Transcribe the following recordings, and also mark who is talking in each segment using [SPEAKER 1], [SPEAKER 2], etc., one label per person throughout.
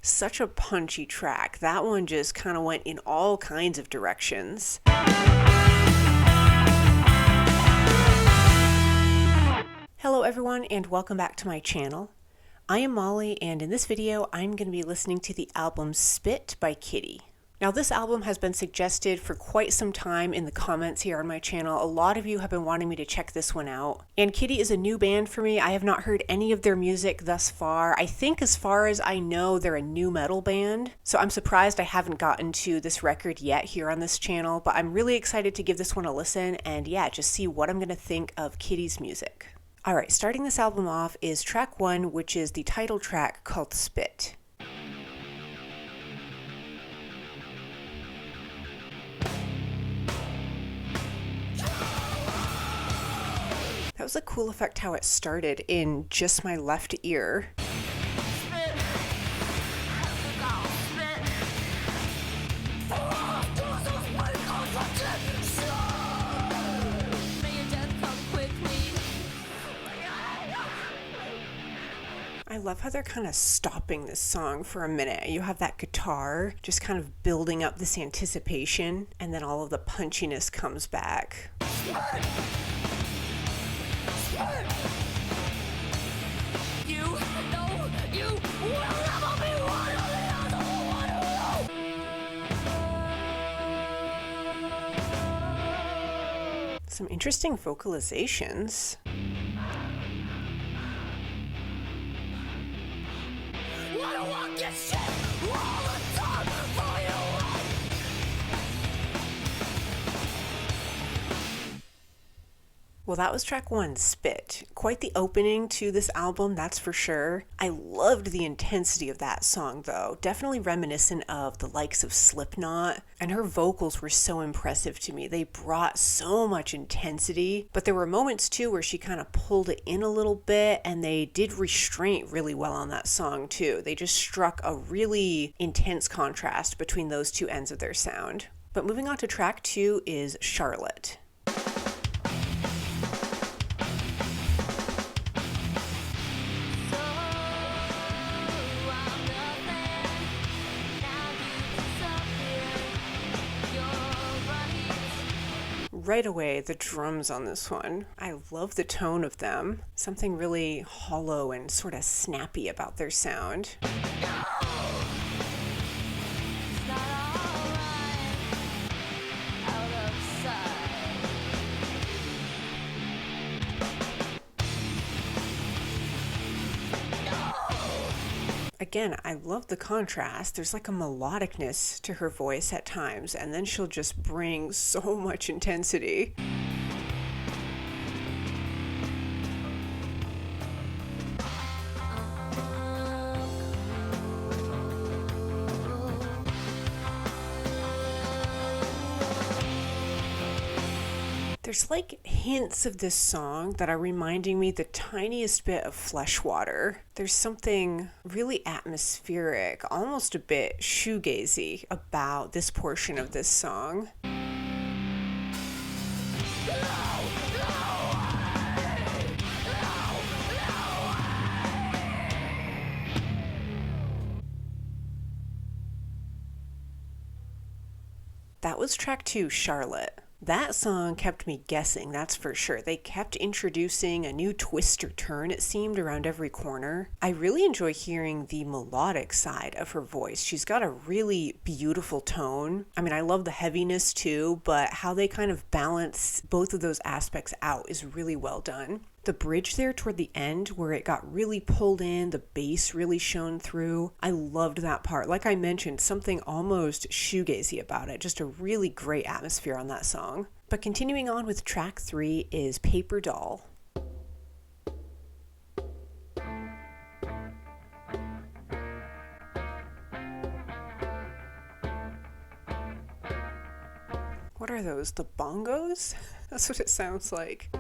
[SPEAKER 1] Such a punchy track. That one just kind of went in all kinds of directions. Hello everyone and welcome back to my channel. I am Molly and in this video I'm going to be listening to the album Spit by Kittie. Now this album has been suggested for quite some time in the comments here on my channel. A lot of you have been wanting me to check this one out. And Kittie is a new band for me. I have not heard any of their music thus far. I think as far as I know they're a new metal band. So I'm surprised I haven't gotten to this record yet here on this channel. But I'm really excited to give this one a listen and yeah, just see what I'm going to think of Kittie's music. Alright, starting this album off is track 1, which is the title track called Spit. That was a cool effect how it started in just my left ear. I love how they're kind of stopping this song for a minute. You have that guitar just kind of building up this anticipation, and then all of the punchiness comes back. Some interesting vocalizations. Well, that was track 1, Spit. Quite the opening to this album, that's for sure. I loved the intensity of that song though. Definitely reminiscent of the likes of Slipknot. And her vocals were so impressive to me. They brought so much intensity. But there were moments too where she kind of pulled it in a little bit and they did restraint really well on that song too. They just struck a really intense contrast between those two ends of their sound. But moving on to track 2 is Charlotte. Right away, the drums on this one. I love the tone of them. Something really hollow and sort of snappy about their sound. Again, I love the contrast. There's like a melodicness to her voice at times, and then she'll just bring so much intensity. There's like hints of this song that are reminding me the tiniest bit of Fleshwater. There's something really atmospheric, almost a bit shoegazy about this portion of this song. That was track 2, Charlotte. That song kept me guessing, that's for sure. They kept introducing a new twist or turn, it seemed, around every corner. I really enjoy hearing the melodic side of her voice. She's got a really beautiful tone. I mean, I love the heaviness too, but how they kind of balance both of those aspects out is really well done. The bridge there toward the end where it got really pulled in, the bass really shone through. I loved that part. Like I mentioned, something almost shoegazy about it. Just a really great atmosphere on that song. But continuing on with track 3 is Paperdoll. What are those? The bongos? That's what it sounds like.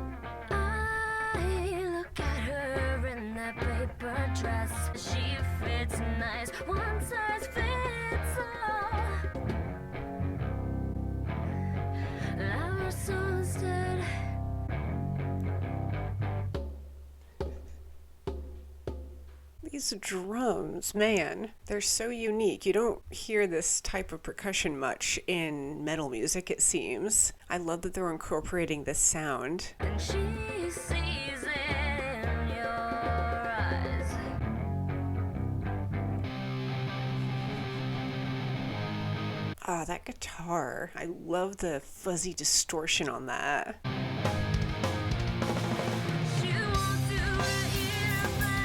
[SPEAKER 1] Paper dress, she fits nice, one size fits all. Our souls dead. These these drums, man, they're so unique. You don't hear this type of percussion much in metal music, it seems. I love that they're incorporating this sound.
[SPEAKER 2] And she sees in your eyes.
[SPEAKER 1] Ah, that guitar. I love the fuzzy distortion on that.
[SPEAKER 2] She won't do a thing for me.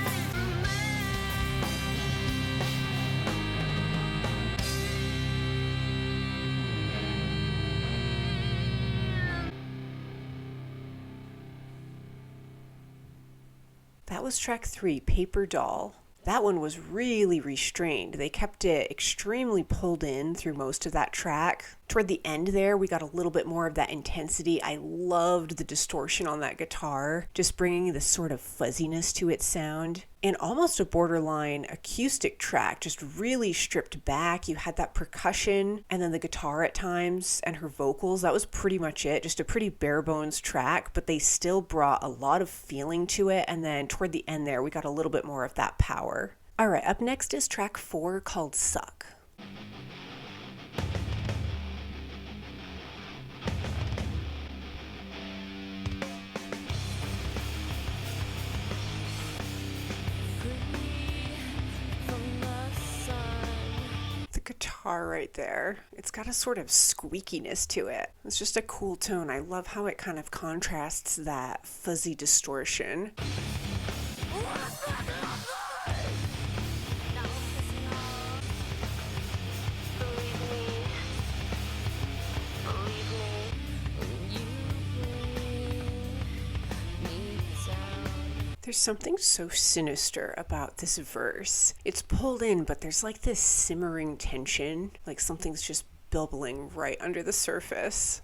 [SPEAKER 1] That was track 3, Paperdoll. That one was really restrained. They kept it extremely pulled in through most of that track. Toward the end there, we got a little bit more of that intensity. I loved the distortion on that guitar, just bringing this sort of fuzziness to its sound. And almost a borderline acoustic track, just really stripped back. You had that percussion and then the guitar at times and her vocals. That was pretty much it. Just a pretty bare bones track, but they still brought a lot of feeling to it. And then toward the end there, we got a little bit more of that power. All right, up next is track 4 called Suck. Guitar right there. It's got a sort of squeakiness to it. It's just a cool tone. I love how it kind of contrasts that fuzzy distortion. There's something so sinister about this verse. It's pulled in, but there's like this simmering tension, like something's just bubbling right under the surface.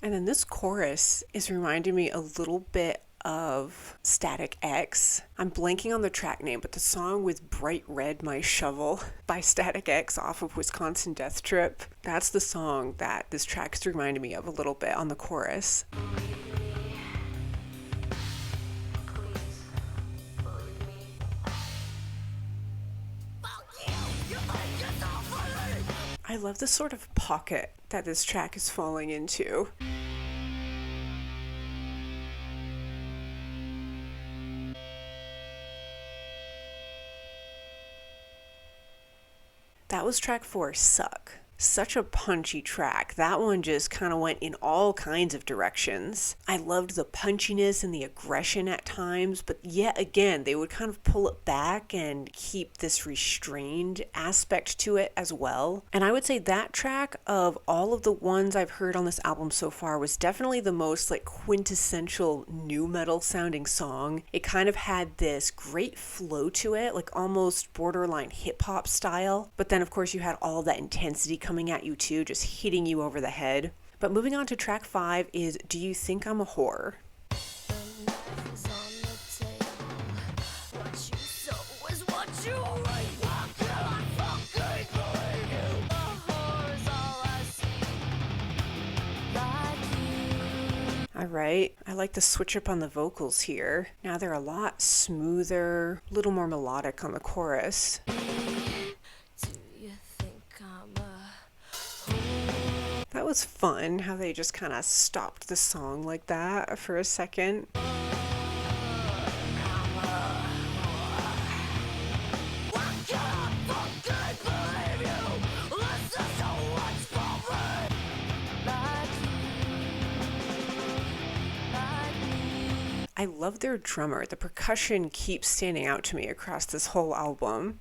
[SPEAKER 1] And then this chorus is reminding me a little bit of Static X. I'm blanking on the track name, but the song with Bright Red My Shovel by Static X off of Wisconsin Death Trip. That's the song that this track's reminding me of a little bit on the chorus. I love the sort of pocket that this track is falling into. That was track 4, Suck. Such a punchy track. That one just kind of went in all kinds of directions. I loved the punchiness and the aggression at times, but yet again, they would kind of pull it back and keep this restrained aspect to it as well. And I would say that track, of all of the ones I've heard on this album so far, was definitely the most like quintessential nu metal sounding song. It kind of had this great flow to it, like almost borderline hip hop style. But then of course you had all that intensity coming at you too, just hitting you over the head. But moving on to track 5 is Do You Think I'm a Whore? Alright, I like the switch up on the vocals here. Now they're a lot smoother, a little more melodic on the chorus. That was fun, how they just kind of stopped the song like that for a second. I love their drummer. The percussion keeps standing out to me across this whole album.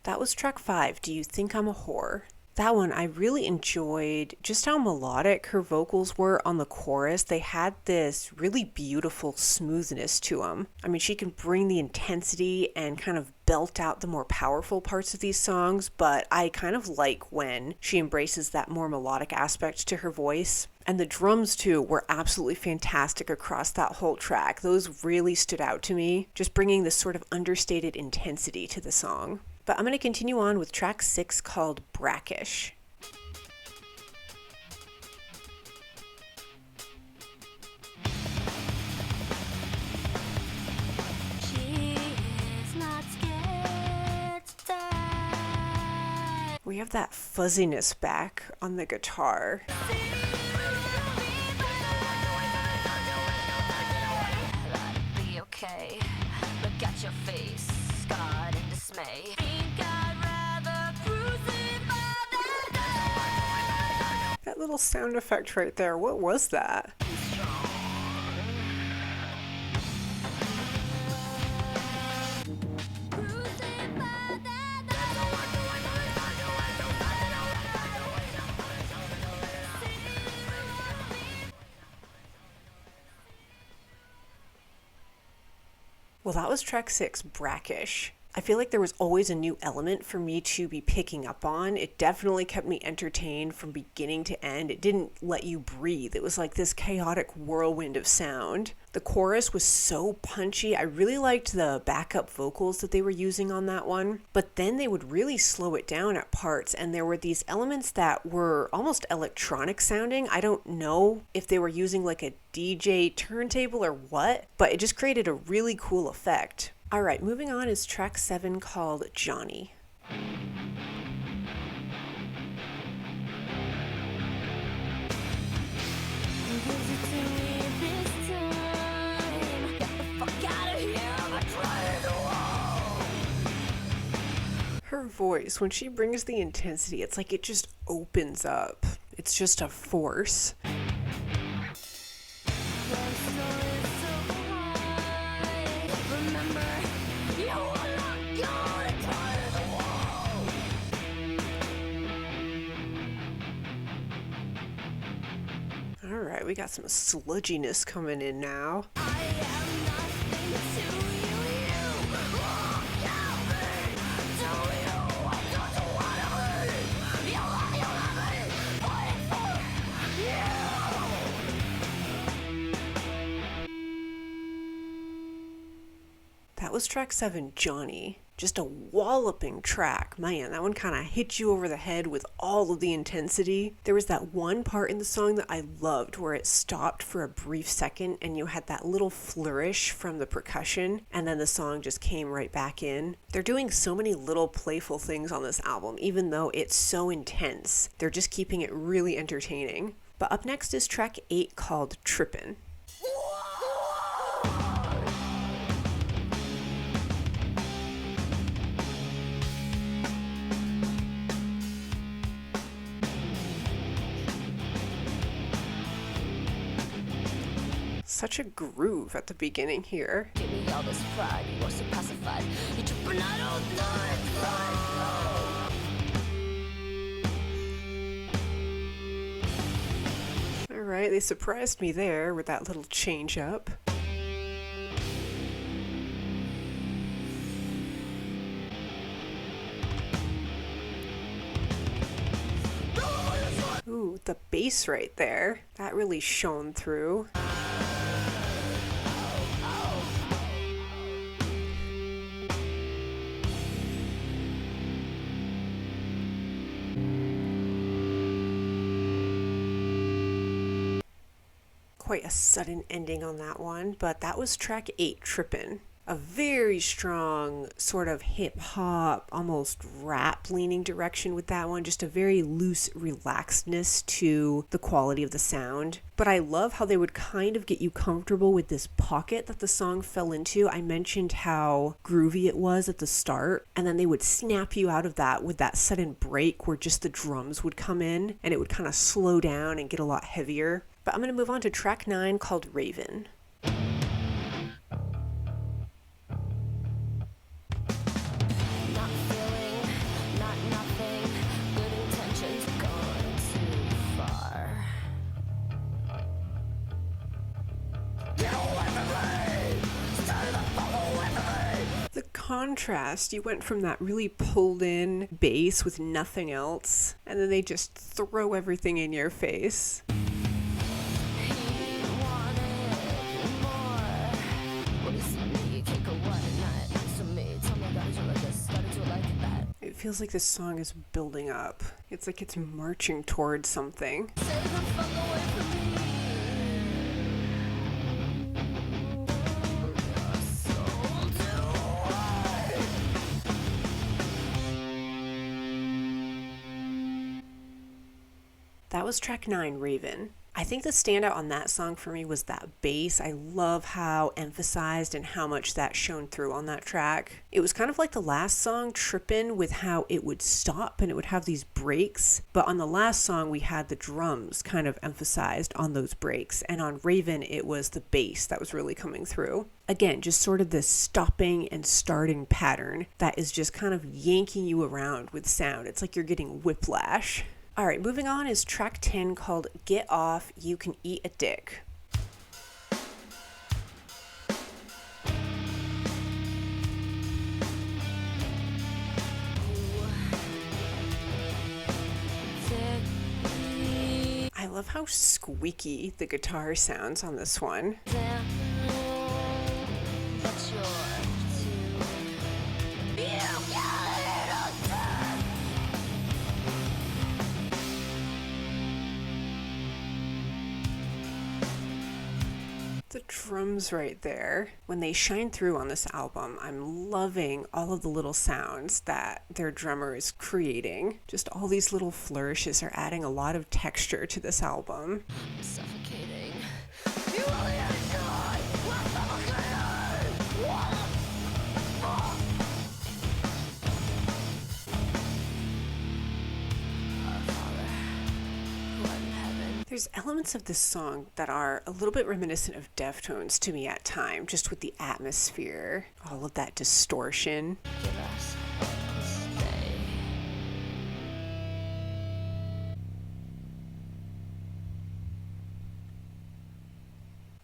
[SPEAKER 1] That was track 5, Do You Think I'm a Whore? That one, I really enjoyed just how melodic her vocals were on the chorus. They had this really beautiful smoothness to them. I mean, she can bring the intensity and kind of belt out the more powerful parts of these songs, but I kind of like when she embraces that more melodic aspect to her voice. And the drums, too, were absolutely fantastic across that whole track. Those really stood out to me, just bringing this sort of understated intensity to the song. But I'm going to continue on with track 6 called Brackish.
[SPEAKER 2] She is not scared to die.
[SPEAKER 1] We have that fuzziness back on the guitar.
[SPEAKER 2] Be okay. Look at your face, scarred in dismay. Think I'd rather crucify that
[SPEAKER 1] That little sound effect right there, what was that? Well, that was track 6, Brackish. I feel like there was always a new element for me to be picking up on. It definitely kept me entertained from beginning to end. It didn't let you breathe. It was like this chaotic whirlwind of sound. The chorus was so punchy. I really liked the backup vocals that they were using on that one. But then they would really slow it down at parts, and there were these elements that were almost electronic sounding. I don't know if they were using like a DJ turntable or what, but it just created a really cool effect. All right, moving on is track 7 called Jonny. Her voice, when she brings the intensity, it's like it just opens up. It's just a force. All right, we got some sludginess coming in now. That was track 7, Jonny. Just a walloping track. Man, that one kind of hit you over the head with all of the intensity. There was that one part in the song that I loved where it stopped for a brief second and you had that little flourish from the percussion and then the song just came right back in. They're doing so many little playful things on this album, even though it's so intense. They're just keeping it really entertaining. But up next is track 8 called Trippin. Such a groove at the beginning here.
[SPEAKER 2] Give me all this pride, you are so pacified. You trippin' out all night.
[SPEAKER 1] All right, they surprised me there with that little change up. Ooh, the bass right there. That really shone through. Quite a sudden ending on that one, but that was track 8, Trippin'. A very strong sort of hip hop, almost rap leaning direction with that one. Just a very loose relaxedness to the quality of the sound. But I love how they would kind of get you comfortable with this pocket that the song fell into. I mentioned how groovy it was at the start, and then they would snap you out of that with that sudden break where just the drums would come in and it would kind of slow down and get a lot heavier. But I'm going to move on to track 9 called Raven.
[SPEAKER 2] Not feeling, not nothing. Good intentions,
[SPEAKER 1] contrast. You went from that really pulled in bass with nothing else, and then they just throw everything in your face. It feels like this song is building up. It's like it's marching towards something. That was track 9, Raven. I think the standout on that song for me was that bass. I love how emphasized and how much that shone through on that track. It was kind of like the last song, Trippin, with how it would stop and it would have these breaks. But on the last song, we had the drums kind of emphasized on those breaks. And on Raven, it was the bass that was really coming through. Again, just sort of this stopping and starting pattern that is just kind of yanking you around with sound. It's like you're getting whiplash. All right, moving on is track 10 called Get Off, You Can Eat a Dick. I love how squeaky the guitar sounds on this one. The drums right there, when they shine through on this album, I'm loving all of the little sounds that their drummer is creating. Just all these little flourishes are adding a lot of texture to this album.
[SPEAKER 2] I'm suffocating.
[SPEAKER 1] There's elements of this song that are a little bit reminiscent of Deftones to me at times, just with the atmosphere, all of that distortion.
[SPEAKER 2] Give us this day.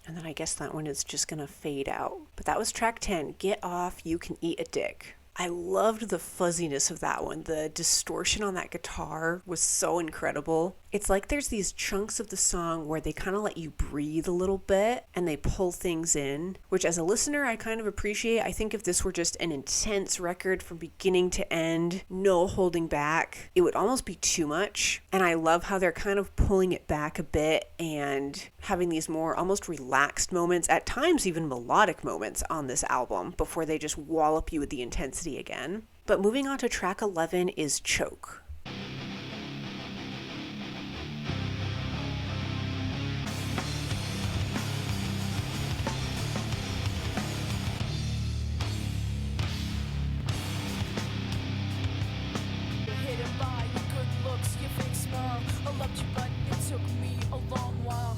[SPEAKER 1] And then I guess that one is just gonna fade out. But that was track 10, Get Off, You Can Eat a Dick. I loved the fuzziness of that one. The distortion on that guitar was so incredible. It's like there's these chunks of the song where they kind of let you breathe a little bit and they pull things in, which as a listener I kind of appreciate. I think if this were just an intense record from beginning to end, no holding back, it would almost be too much. And I love how they're kind of pulling it back a bit and having these more almost relaxed moments, at times even melodic moments on this album before they just wallop you with the intensity again. But moving on to track 11 is Choke.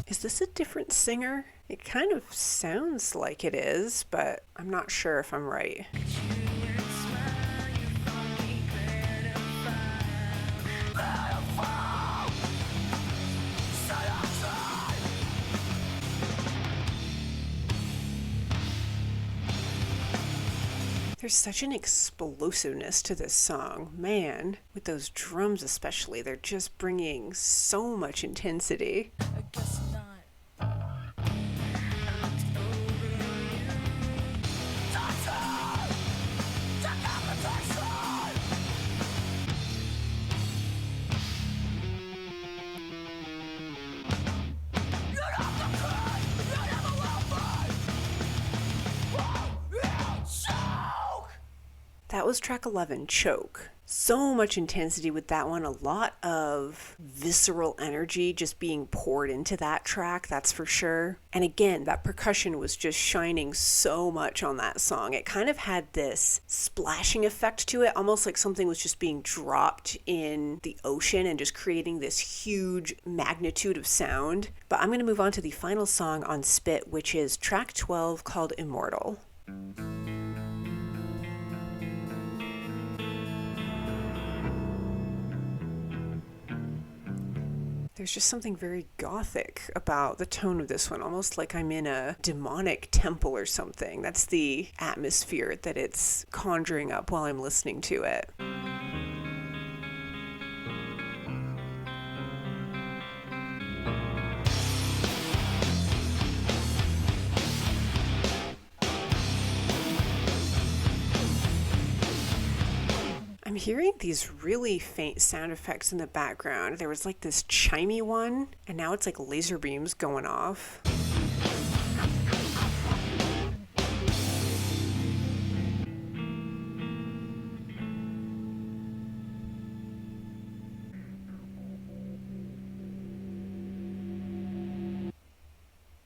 [SPEAKER 1] Is this a different singer? It kind of sounds like it is, but I'm not sure if I'm right. There's such an explosiveness to this song, man. With those drums especially, they're just bringing so much intensity.
[SPEAKER 2] I guess not.
[SPEAKER 1] That was track 11, Choke. So much intensity with that one, a lot of visceral energy just being poured into that track, that's for sure. And again, that percussion was just shining so much on that song. It kind of had this splashing effect to it, almost like something was just being dropped in the ocean and just creating this huge magnitude of sound. But I'm going to move on to the final song on Spit, which is track 12 called Immortal. There's just something very gothic about the tone of this one, almost like I'm in a demonic temple or something. That's the atmosphere that it's conjuring up while I'm listening to it. I'm hearing these really faint sound effects in the background. There was like this chimey one, and now it's like laser beams going off.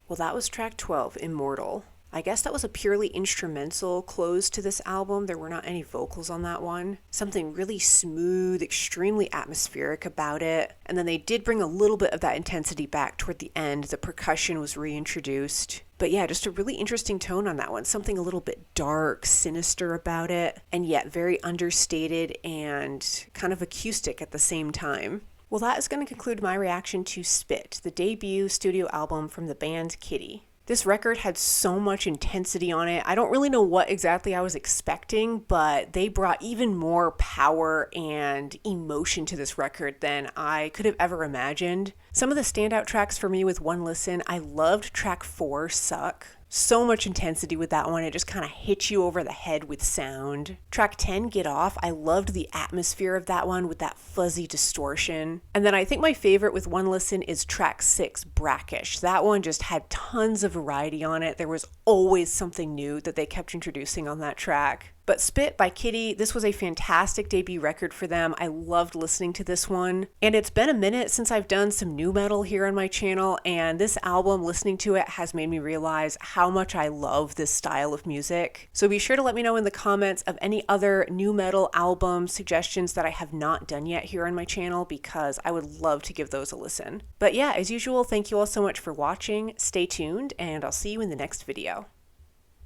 [SPEAKER 1] Well, that was track 12, Immortal. I guess that was a purely instrumental close to this album. There were not any vocals on that one. Something really smooth, extremely atmospheric about it. And then they did bring a little bit of that intensity back toward the end. The percussion was reintroduced. But yeah, just a really interesting tone on that one. Something a little bit dark, sinister about it, and yet very understated and kind of acoustic at the same time. Well, that is going to conclude my reaction to Spit, the debut studio album from the band Kittie. This record had so much intensity on it. I don't really know what exactly I was expecting, but they brought even more power and emotion to this record than I could have ever imagined. Some of the standout tracks for me with one listen, I loved track 4, Suck. So much intensity with that one. It just kind of hits you over the head with sound. Track 10, Get Off. I loved the atmosphere of that one with that fuzzy distortion. And then I think my favorite with one listen is track 6, Brackish. That one just had tons of variety on it. There was always something new that they kept introducing on that track. But Spit by Kittie, this was a fantastic debut record for them. I loved listening to this one. And it's been a minute since I've done some nu metal here on my channel, and this album, listening to it, has made me realize how much I love this style of music. So be sure to let me know in the comments of any other nu metal album suggestions that I have not done yet here on my channel, because I would love to give those a listen. But yeah, as usual, thank you all so much for watching. Stay tuned, and I'll see you in the next video.